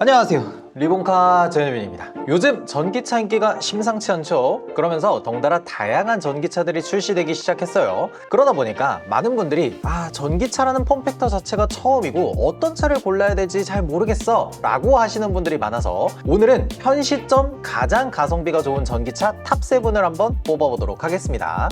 안녕하세요, 리본카 제노빈입니다. 요즘 전기차 인기가 심상치 않죠? 그러면서 덩달아 다양한 전기차들이 출시되기 시작했어요. 그러다 보니까 많은 분들이 전기차라는 폼팩터 자체가 처음이고 어떤 차를 골라야 될지 잘 모르겠어 라고 하시는 분들이 많아서 오늘은 현 시점 가장 가성비가 좋은 전기차 탑7을 한번 뽑아보도록 하겠습니다.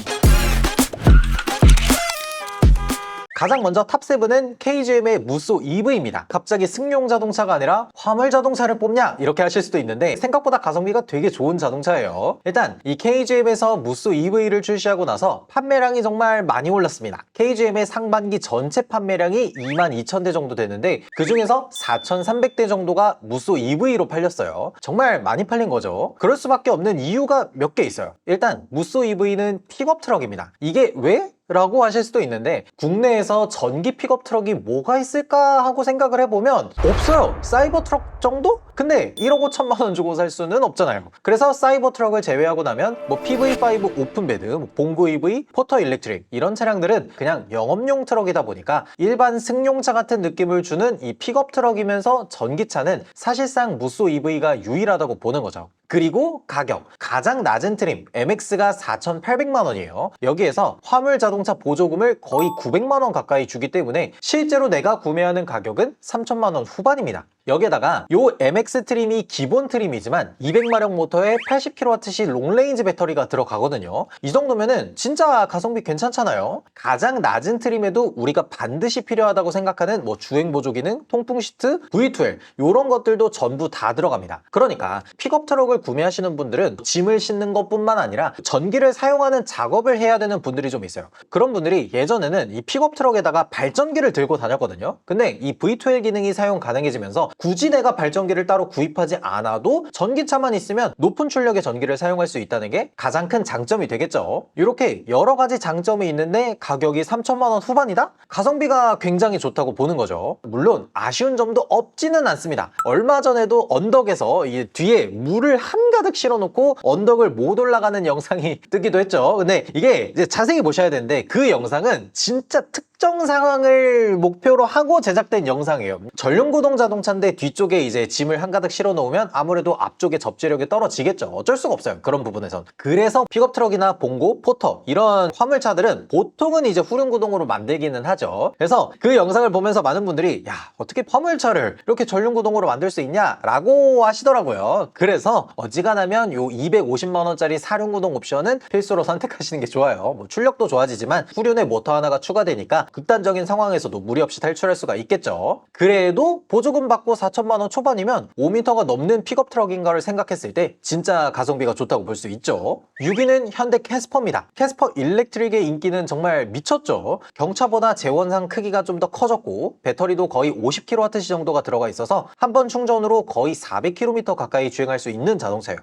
가장 먼저 탑7은 KGM의 무쏘 EV입니다. 갑자기 승용 자동차가 아니라 화물 자동차를 뽑냐? 이렇게 하실 수도 있는데 생각보다 가성비가 되게 좋은 자동차예요. 일단 이 KGM에서 무쏘 EV를 출시하고 나서 판매량이 정말 많이 올랐습니다. KGM의 상반기 전체 판매량이 22,000대 정도 되는데 그 중에서 4,300대 정도가 무쏘 EV로 팔렸어요. 정말 많이 팔린 거죠. 그럴 수밖에 없는 이유가 몇 개 있어요. 일단 무쏘 EV는 픽업 트럭입니다. 이게 왜? 라고 하실 수도 있는데 국내에서 전기 픽업 트럭이 뭐가 있을까 하고 생각을 해보면 없어요. 사이버 트럭 정도? 근데 1억 5천만 원 주고 살 수는 없잖아요. 그래서 사이버 트럭을 제외하고 나면 PV5 오픈베드, 봉고 EV, 포터 일렉트릭 이런 차량들은 그냥 영업용 트럭이다 보니까 일반 승용차 같은 느낌을 주는 이 픽업 트럭이면서 전기차는 사실상 무쏘 EV가 유일하다고 보는 거죠. 그리고 가격, 가장 낮은 트림 MX가 4,800만 원이에요. 여기에서 화물 자동차 보조금을 거의 900만 원 가까이 주기 때문에 실제로 내가 구매하는 가격은 3천만 원 후반입니다. 여기에다가 요 MX 트림이 기본 트림이지만 200마력 모터에 80kWh 롱레인지 배터리가 들어가거든요. 이 정도면은 진짜 가성비 괜찮잖아요. 가장 낮은 트림에도 우리가 반드시 필요하다고 생각하는 주행 보조 기능, 통풍 시트, V12 이런 것들도 전부 다 들어갑니다. 그러니까 픽업 트럭을 구매하시는 분들은 짐을 싣는 것뿐만 아니라 전기를 사용하는 작업을 해야 되는 분들이 좀 있어요. 그런 분들이 예전에는 이 픽업 트럭에다가 발전기를 들고 다녔거든요. 근데 이 V12 기능이 사용 가능해지면서 굳이 내가 발전기를 따로 구입하지 않아도 전기차만 있으면 높은 출력의 전기를 사용할 수 있다는 게 가장 큰 장점이 되겠죠. 이렇게 여러 가지 장점이 있는데 가격이 3천만 원 후반이다? 가성비가 굉장히 좋다고 보는 거죠. 물론 아쉬운 점도 없지는 않습니다. 얼마 전에도 언덕에서 이 뒤에 물을 한가득 실어놓고 언덕을 못 올라가는 영상이 뜨기도 했죠. 근데 이게 이제 자세히 보셔야 되는데 그 영상은 진짜 특정 상황을 목표로 하고 제작된 영상이에요. 전륜구동 자동차인데 뒤쪽에 이제 짐을 한가득 실어 놓으면 아무래도 앞쪽에 접지력이 떨어지겠죠. 어쩔 수가 없어요. 그런 부분에선. 그래서 픽업 트럭이나 봉고, 포터 이런 화물차들은 보통은 이제 후륜구동으로 만들기는 하죠. 그래서 그 영상을 보면서 많은 분들이 어떻게 화물차를 이렇게 전륜구동으로 만들 수 있냐? 라고 하시더라고요. 그래서 어지간하면 요 250만 원짜리 사륜구동 옵션은 필수로 선택하시는 게 좋아요. 출력도 좋아지지만 후륜에 모터 하나가 추가되니까 극단적인 상황에서도 무리 없이 탈출할 수가 있겠죠. 그래도 보조금 받고 4천만 원 초반이면 5m가 넘는 픽업 트럭인가를 생각했을 때 진짜 가성비가 좋다고 볼 수 있죠. 6위는 현대 캐스퍼입니다. 캐스퍼 일렉트릭의 인기는 정말 미쳤죠. 경차보다 제원상 크기가 좀 더 커졌고 배터리도 거의 50kWh 정도가 들어가 있어서 한 번 충전으로 거의 400km 가까이 주행할 수 있는 자동차예요.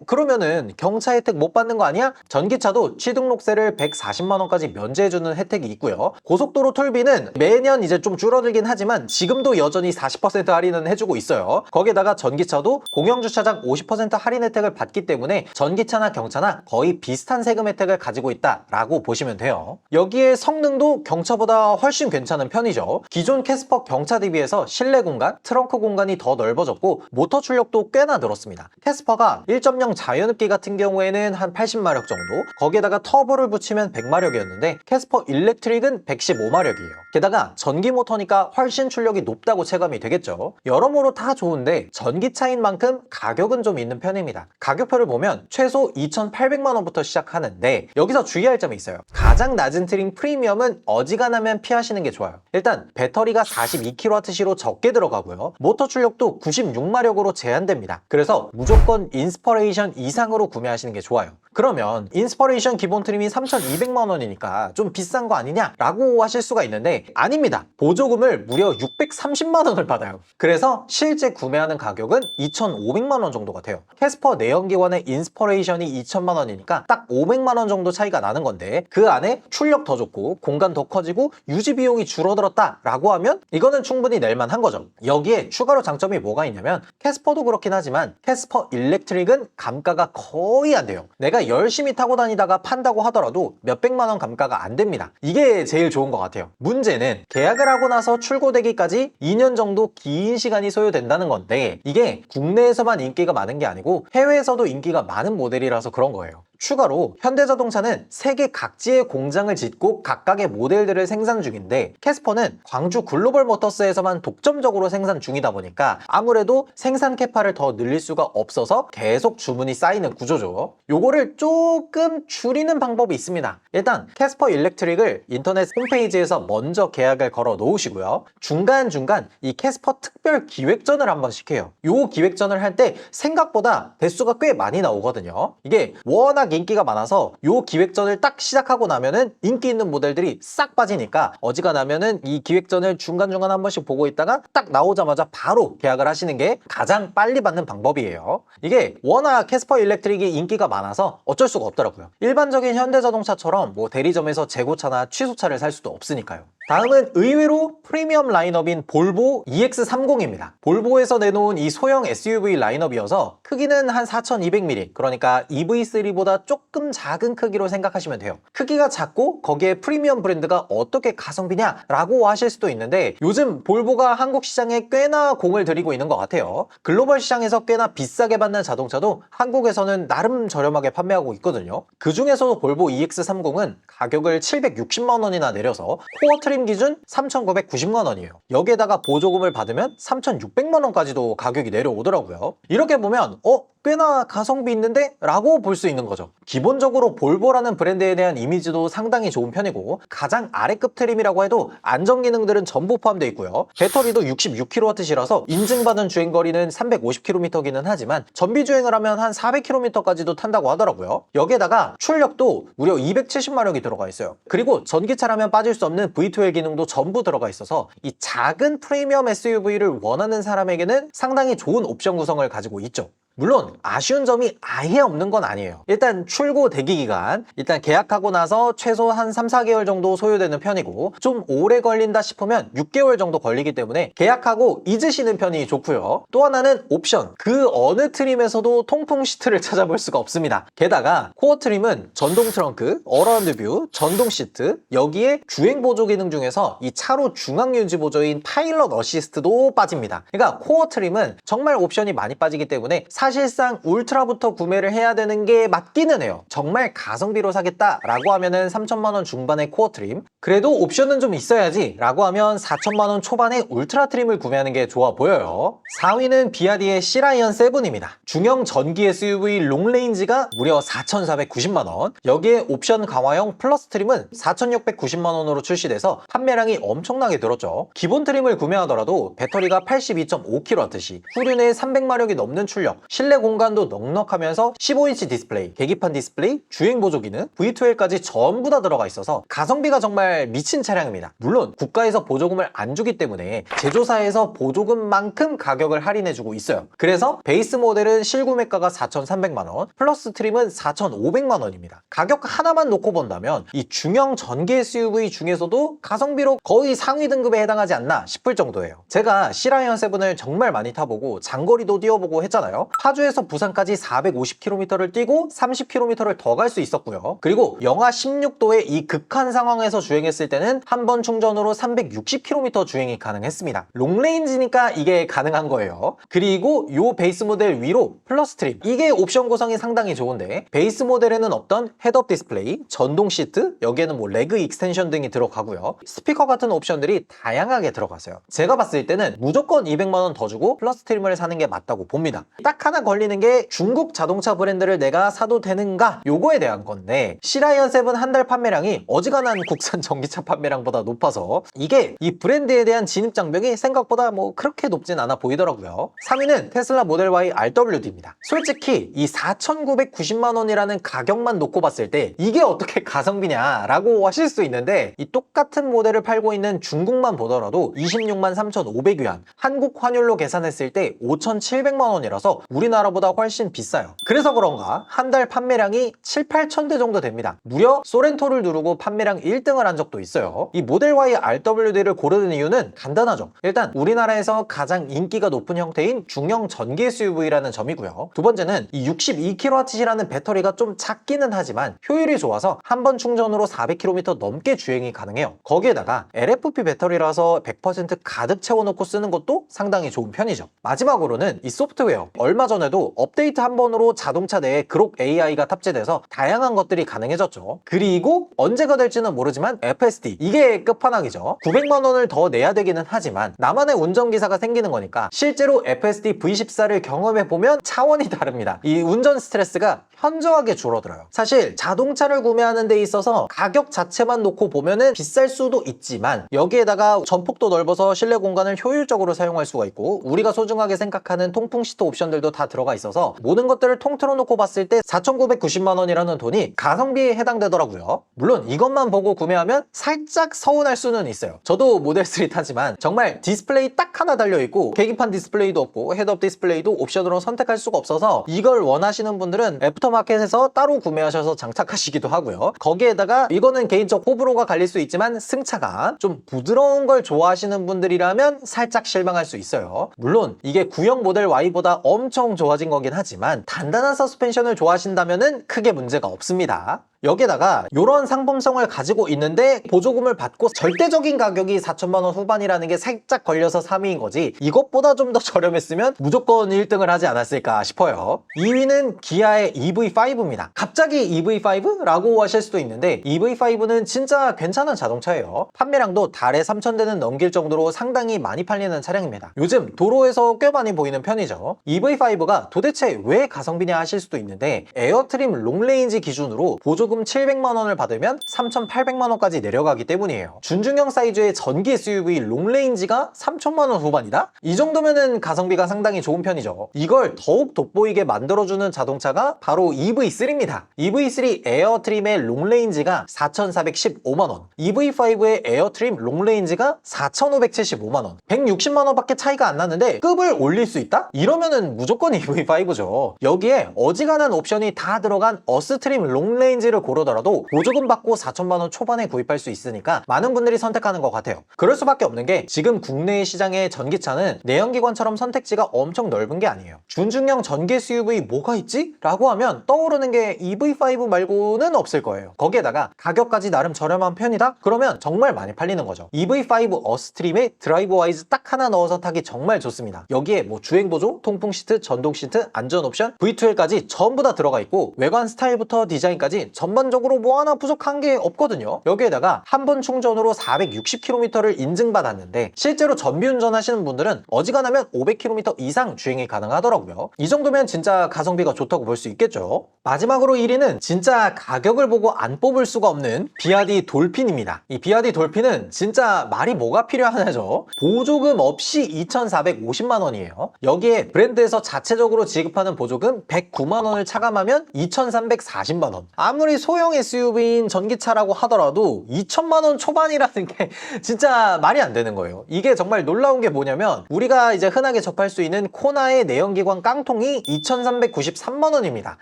그러면은 경차 혜택 못 받는 거 아니야? 전기차도 취등록세를 140만 원까지 면제해주는 혜택이 있고요. 고속도로 톨비는 매년 이제 좀 줄어들긴 하지만 지금도 여전히 40% 할인은 해주고 있어요. 거기에다가 전기차도 공영주차장 50% 할인 혜택을 받기 때문에 전기차나 경차나 거의 비슷한 세금 혜택을 가지고 있다라고 보시면 돼요. 여기에 성능도 경차보다 훨씬 괜찮은 편이죠. 기존 캐스퍼 경차 대비해서 실내 공간, 트렁크 공간이 더 넓어졌고 모터 출력도 꽤나 늘었습니다. 캐스퍼가 1.0 자연흡기 같은 경우에는 한 80마력 정도, 거기에다가 터보를 붙이면 100마력이었는데 캐스퍼 일렉트릭은 115마력이에요. 게다가 전기 모터니까 훨씬 출력이 높다고 체감이 되겠죠. 여러모로 다 좋은데 전기차인 만큼 가격은 좀 있는 편입니다. 가격표를 보면 최소 2,800만 원부터 시작하는데 여기서 주의할 점이 있어요. 가장 낮은 트림 프리미엄은 어지간하면 피하시는 게 좋아요. 일단 배터리가 42kWh로 적게 들어가고요. 모터 출력도 96마력으로 제한됩니다. 그래서 무조건 인스퍼레이션 이상으로 구매하시는 게 좋아요. 그러면 인스퍼레이션 기본 트림이 3,200만 원이니까 좀 비싼 거 아니냐? 라고 하실 수가 있는데 아닙니다. 보조금을 무려 630만 원을 받아요. 그래서 실제 구매하는 가격은 2,500만 원 정도가 돼요. 캐스퍼 내연기관의 인스퍼레이션이 2,000만 원이니까 딱 500만 원 정도 차이가 나는 건데 그 안에 대신에 출력 더 좋고 공간 더 커지고 유지 비용이 줄어들었다 라고 하면 이거는 충분히 낼만한 거죠. 여기에 추가로 장점이 뭐가 있냐면 캐스퍼도 그렇긴 하지만 캐스퍼 일렉트릭은 감가가 거의 안 돼요. 내가 열심히 타고 다니다가 판다고 하더라도 몇백만 원 감가가 안 됩니다. 이게 제일 좋은 것 같아요. 문제는 계약을 하고 나서 출고되기까지 2년 정도 긴 시간이 소요된다는 건데 이게 국내에서만 인기가 많은 게 아니고 해외에서도 인기가 많은 모델이라서 그런 거예요. 추가로 현대자동차는 세계 각지의 공장을 짓고 각각의 모델들을 생산 중인데 캐스퍼는 광주 글로벌 모터스에서만 독점적으로 생산 중이다 보니까 아무래도 생산 캐파를 더 늘릴 수가 없어서 계속 주문이 쌓이는 구조죠. 요거를 조금 줄이는 방법이 있습니다. 일단 캐스퍼 일렉트릭을 인터넷 홈페이지에서 먼저 계약을 걸어 놓으시고요. 중간중간 이 캐스퍼 특별 기획전을 한번 시켜요. 요 기획전을 할 때 생각보다 대수가 꽤 많이 나오거든요. 이게 워낙 인기가 많아서 요 기획전을 딱 시작하고 나면은 인기 있는 모델들이 싹 빠지니까 어지간하면은 이 기획전을 중간중간 한 번씩 보고 있다가 딱 나오자마자 바로 계약을 하시는 게 가장 빨리 받는 방법이에요. 이게 워낙 캐스퍼 일렉트릭이 인기가 많아서 어쩔 수가 없더라고요. 일반적인 현대자동차처럼 뭐 대리점에서 재고차나 취소차를 살 수도 없으니까요. 다음은 의외로 프리미엄 라인업인 볼보 EX30입니다. 볼보에서 내놓은 이 소형 SUV 라인업이어서 크기는 한 4200mm, 그러니까 EV3보다 조금 작은 크기로 생각하시면 돼요. 크기가 작고 거기에 프리미엄 브랜드가 어떻게 가성비냐 라고 하실 수도 있는데 요즘 볼보가 한국 시장에 꽤나 공을 들이고 있는 것 같아요. 글로벌 시장에서 꽤나 비싸게 받는 자동차도 한국에서는 나름 저렴하게 판매하고 있거든요. 그 중에서도 볼보 EX30은 가격을 760만 원이나 내려서 코어 트림 기준 3,990만 원이에요. 여기에다가 보조금을 받으면 3,600만 원까지도 가격이 내려오더라고요. 이렇게 보면 꽤나 가성비 있는데? 라고 볼 수 있는 거죠. 기본적으로 볼보라는 브랜드에 대한 이미지도 상당히 좋은 편이고 가장 아래급 트림이라고 해도 안전 기능들은 전부 포함되어 있고요. 배터리도 66kWh라서 인증받은 주행거리는 350km기는 하지만 전비 주행을 하면 한 400km까지도 탄다고 하더라고요. 여기에다가 출력도 무려 270마력이 들어가 있어요. 그리고 전기차라면 빠질 수 없는 V12 기능도 전부 들어가 있어서 이 작은 프리미엄 SUV를 원하는 사람에게는 상당히 좋은 옵션 구성을 가지고 있죠. 물론 아쉬운 점이 아예 없는 건 아니에요. 일단 출고 대기 기간, 일단 계약하고 나서 최소 한 3, 4개월 정도 소요되는 편이고 좀 오래 걸린다 싶으면 6개월 정도 걸리기 때문에 계약하고 잊으시는 편이 좋고요. 또 하나는 옵션, 그 어느 트림에서도 통풍 시트를 찾아볼 수가 없습니다. 게다가 코어 트림은 전동 트렁크, 어라운드 뷰, 전동 시트, 여기에 주행 보조 기능 중에서 이 차로 중앙 유지 보조인 파일럿 어시스트도 빠집니다. 그러니까 코어 트림은 정말 옵션이 많이 빠지기 때문에 사실상 울트라부터 구매를 해야 되는 게 맞기는 해요. 정말 가성비로 사겠다라고 하면은 3천만 원 중반의 코어 트림, 그래도 옵션은 좀 있어야지 라고 하면 4천만 원 초반의 울트라 트림을 구매하는 게 좋아 보여요. 4위는 비아디의 시라이언 7입니다. 중형 전기 SUV 롱레인지가 무려 4,490만 원, 여기에 옵션 강화형 플러스 트림은 4,690만 원으로 출시돼서 판매량이 엄청나게 늘었죠. 기본 트림을 구매하더라도 배터리가 82.5kWh, 후륜에 300마력이 넘는 출력, 실내 공간도 넉넉하면서 15인치 디스플레이, 계기판 디스플레이, 주행 보조 기능, V12까지 전부 다 들어가 있어서 가성비가 정말 미친 차량입니다. 물론 국가에서 보조금을 안 주기 때문에 제조사에서 보조금만큼 가격을 할인해주고 있어요. 그래서 베이스 모델은 실구매가가 4,300만 원, 플러스 트림은 4,500만 원입니다. 가격 하나만 놓고 본다면 이 중형 전기 SUV 중에서도 가성비로 거의 상위 등급에 해당하지 않나 싶을 정도예요. 제가 시라이언 7을 정말 많이 타보고 장거리도 뛰어보고 했잖아요. 파주에서 부산까지 450km를 뛰고 30km를 더 갈 수 있었고요. 그리고 영하 16도의 이 극한 상황에서 주행했을 때는 한 번 충전으로 360km 주행이 가능했습니다. 롱레인지니까 이게 가능한 거예요. 그리고 요 베이스 모델 위로 플러스 트림, 이게 옵션 구성이 상당히 좋은데 베이스 모델에는 없던 헤드업 디스플레이, 전동 시트, 여기에는 뭐 레그 익스텐션 등이 들어가고요. 스피커 같은 옵션들이 다양하게 들어갔어요. 제가 봤을 때는 무조건 200만 원 더 주고 플러스 트림을 사는 게 맞다고 봅니다. 딱 하나 걸리는 게 중국 자동차 브랜드를 내가 사도 되는가, 요거에 대한 건데 시라이언 7 한 달 판매량이 어지간한 국산 전기차 판매량보다 높아서 이게 이 브랜드에 대한 진입 장벽이 생각보다 뭐 그렇게 높진 않아 보이더라고요. 3위는 테슬라 모델 Y RWD입니다. 솔직히 이 4,990만 원이라는 가격만 놓고 봤을 때 이게 어떻게 가성비냐 라고 하실 수 있는데 이 똑같은 모델을 팔고 있는 중국만 보더라도 26만 3,500위안, 한국 환율로 계산했을 때 5,700만 원이라서 무려 우리나라보다 훨씬 비싸요. 그래서 그런가 한 달 판매량이 7, 8천 대 정도 됩니다. 무려 소렌토를 누르고 판매량 1등을 한 적도 있어요. 이 모델 Y RWD를 고르는 이유는 간단하죠. 일단 우리나라에서 가장 인기가 높은 형태인 중형 전기 SUV라는 점이고요. 두 번째는 이 62kWh라는 배터리가 좀 작기는 하지만 효율이 좋아서 한 번 충전으로 400km 넘게 주행이 가능해요. 거기에다가 LFP 배터리라서 100% 가득 채워놓고 쓰는 것도 상당히 좋은 편이죠. 마지막으로는 이 소프트웨어. 얼마 전에도 업데이트 한 번으로 자동차 내에 그록 AI가 탑재돼서 다양한 것들이 가능해졌죠. 그리고 언제가 될지는 모르지만 FSD, 이게 끝판왕이죠. 900만 원을 더 내야 되기는 하지만 나만의 운전기사가 생기는 거니까 실제로 FSD V14를 경험해보면 차원이 다릅니다. 이 운전 스트레스가 현저하게 줄어들어요. 사실 자동차를 구매하는 데 있어서 가격 자체만 놓고 보면은 비쌀 수도 있지만 여기에다가 전폭도 넓어서 실내 공간을 효율적으로 사용할 수가 있고 우리가 소중하게 생각하는 통풍 시트 옵션들도 다 들어가 있어서 모든 것들을 통틀어 놓고 봤을 때 4,990만 원이라는 돈이 가성비에 해당되더라고요. 물론 이것만 보고 구매하면 살짝 서운할 수는 있어요. 저도 모델 3 타지만 정말 디스플레이 딱 하나 달려있고 계기판 디스플레이도 없고 헤드업 디스플레이도 옵션으로 선택할 수가 없어서 이걸 원하시는 분들은 애프터마켓에서 따로 구매하셔서 장착하시기도 하고요. 거기에다가 이거는 개인적 호불호가 갈릴 수 있지만 승차가 좀 부드러운 걸 좋아하시는 분들이라면 살짝 실망할 수 있어요. 물론 이게 구형 모델 Y보다 엄청 좋아진 거긴 하지만 단단한 서스펜션을 좋아하신다면 크게 문제가 없습니다. 여기에다가 이런 상품성을 가지고 있는데 보조금을 받고 절대적인 가격이 4천만 원 후반이라는 게 살짝 걸려서 3위인 거지 이것보다 좀 더 저렴했으면 무조건 1등을 하지 않았을까 싶어요. 2위는 기아의 EV5입니다. 갑자기 EV5? 라고 하실 수도 있는데 EV5는 진짜 괜찮은 자동차예요. 판매량도 달에 3,000대는 넘길 정도로 상당히 많이 팔리는 차량입니다. 요즘 도로에서 꽤 많이 보이는 편이죠. EV5가 도대체 왜 가성비냐 하실 수도 있는데 에어트림 롱레인지 기준으로 보조금 700만 원을 받으면 3,800만 원까지 내려가기 때문이에요. 준중형 사이즈의 전기 SUV 롱레인지가 3천만 원 후반이다? 이 정도면은 가성비가 상당히 좋은 편이죠. 이걸 더욱 돋보이게 만들어주는 자동차가 바로 EV3입니다. EV3 에어트림의 롱레인지가 4,415만 원, EV5의 에어트림 롱레인지가 4,575만 원, 160만 원밖에 차이가 안 나는데 급을 올릴 수 있다? 이러면은 무조건 EV5죠. 여기에 어지간한 옵션이 다 들어간 어스트림 롱레인지를 고르더라도 보조금 받고 4천만 원 초반에 구입할 수 있으니까 많은 분들이 선택하는 것 같아요. 그럴 수밖에 없는 게 지금 국내 시장의 전기차는 내연기관처럼 선택지가 엄청 넓은 게 아니에요. 준중형 전기 SUV 뭐가 있지? 라고 하면 떠오르는 게 EV5 말고는 없을 거예요. 거기에다가 가격까지 나름 저렴한 편이다? 그러면 정말 많이 팔리는 거죠. EV5 어스트림에 드라이브 와이즈 딱 하나 넣어서 타기 정말 좋습니다. 여기에 뭐 주행보조, 통풍 시트, 전동 시트, 안전 옵션, V2L까지 전부 다 들어가 있고 외관 스타일부터 디자인까지 전반적으로 뭐 하나 부족한 게 없거든요. 여기에다가 한 번 충전으로 460km를 인증받았는데 실제로 전비운전 하시는 분들은 어지간하면 500km 이상 주행이 가능하더라고요. 이 정도면 진짜 가성비가 좋다고 볼 수 있겠죠. 마지막으로 1위는 진짜 가격을 보고 안 뽑을 수가 없는 비아디 돌핀입니다. 이 비아디 돌핀은 진짜 말이 뭐가 필요하냐죠. 보조금 없이 2,450만 원이에요. 여기에 브랜드에서 자체적으로 지급하는 보조금 109만 원을 차감하면 2,340만 원. 아무리 소형 SUV인 전기차라고 하더라도 2천만 원 초반이라는 게 진짜 말이 안 되는 거예요. 이게 정말 놀라운 게 뭐냐면 우리가 이제 흔하게 접할 수 있는 코나의 내연기관 깡통이 2,393만 원입니다.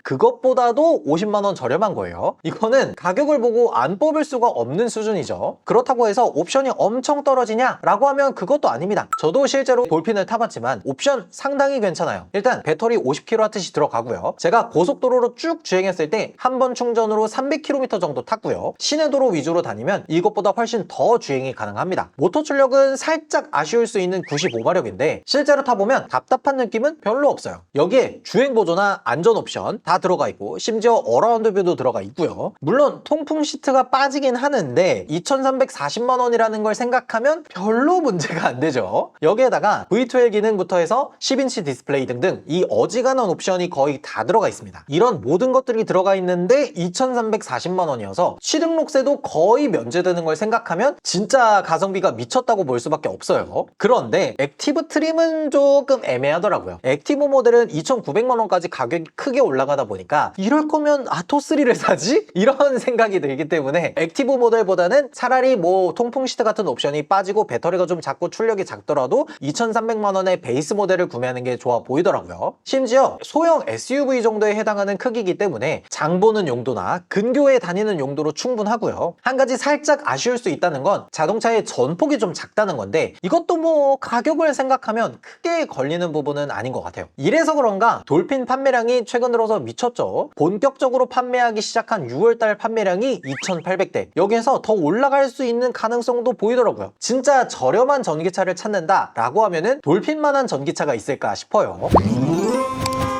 그것보다도 50만 원 저렴한 거예요. 이거는 가격을 보고 안 뽑을 수가 없는 수준이죠. 그렇다고 해서 옵션이 엄청 떨어지냐? 라고 하면 그것도 아닙니다. 저도 실제로 돌핀을 타봤지만 옵션 상당히 괜찮아요. 일단 배터리 50kWh 들어가고요. 제가 고속도로로 쭉 주행했을 때 한 번 충전으로 300km 정도 탔고요. 시내도로 위주로 다니면 이것보다 훨씬 더 주행이 가능합니다. 모터 출력은 살짝 아쉬울 수 있는 95마력인데 실제로 타보면 답답한 느낌은 별로 없어요. 여기에 주행보조나 안전 옵션 다 들어가 있고 심지어 어라운드 뷰도 들어가 있고요. 물론 통풍 시트가 빠지긴 하는데 2,340만 원이라는 걸 생각하면 별로 문제가 안 되죠. 여기에다가 V2L 기능부터 해서 10인치 디스플레이 등등 이 어지간한 옵션이 거의 다 들어가 있습니다. 이런 모든 것들이 들어가 있는데 2,340만 원이어서 취등록세도 거의 면제되는 걸 생각하면 진짜 가성비가 미쳤다고 볼 수밖에 없어요. 그런데 액티브 트림은 조금 애매하더라고요. 액티브 모델은 2,900만 원까지 가격이 크게 올라가다 보니까 이럴 거면 아토3를 사지? 이런 생각이 들기 때문에 액티브 모델보다는 차라리 뭐 통풍 시트 같은 옵션이 빠지고 배터리가 좀 작고 출력이 작더라도 2,300만 원의 베이스 모델을 구매하는 게 좋아 보이더라고요. 심지어 소형 SUV 정도에 해당하는 크기이기 때문에 장 보는 용도나 근교에 다니는 용도로 충분하고요. 한 가지 살짝 아쉬울 수 있다는 건 자동차의 전폭이 좀 작다는 건데 이것도 뭐 가격을 생각하면 크게 걸리는 부분은 아닌 것 같아요. 이래서 그런가 돌핀 판매량이 최근 들어서 미쳤죠. 본격적으로 판매하기 시작한 6월달 판매량이 2,800대. 여기에서 더 올라갈 수 있는 가능성도 보이더라고요. 진짜 저렴한 전기차를 찾는다 라고 하면은 돌핀만한 전기차가 있을까 싶어요.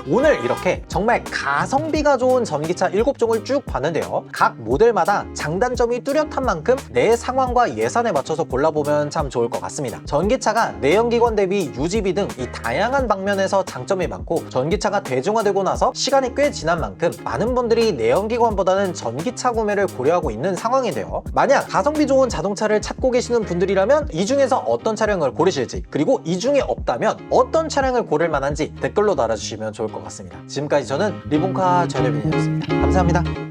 오늘 이렇게 정말 가성비가 좋은 전기차 7종을 쭉 봤는데요. 각 모델마다 장단점이 뚜렷한 만큼 내 상황과 예산에 맞춰서 골라보면 참 좋을 것 같습니다. 전기차가 내연기관 대비 유지비 등 이 다양한 방면에서 장점이 많고 전기차가 대중화되고 나서 시간이 꽤 지난 만큼 많은 분들이 내연기관보다는 전기차 구매를 고려하고 있는 상황인데요. 만약 가성비 좋은 자동차를 찾고 계시는 분들이라면 이 중에서 어떤 차량을 고르실지, 그리고 이 중에 없다면 어떤 차량을 고를 만한지 댓글로 달아주시면 좋을 것 같습니다. 지금까지 저는 리본카 전혜빈이었습니다. 감사합니다.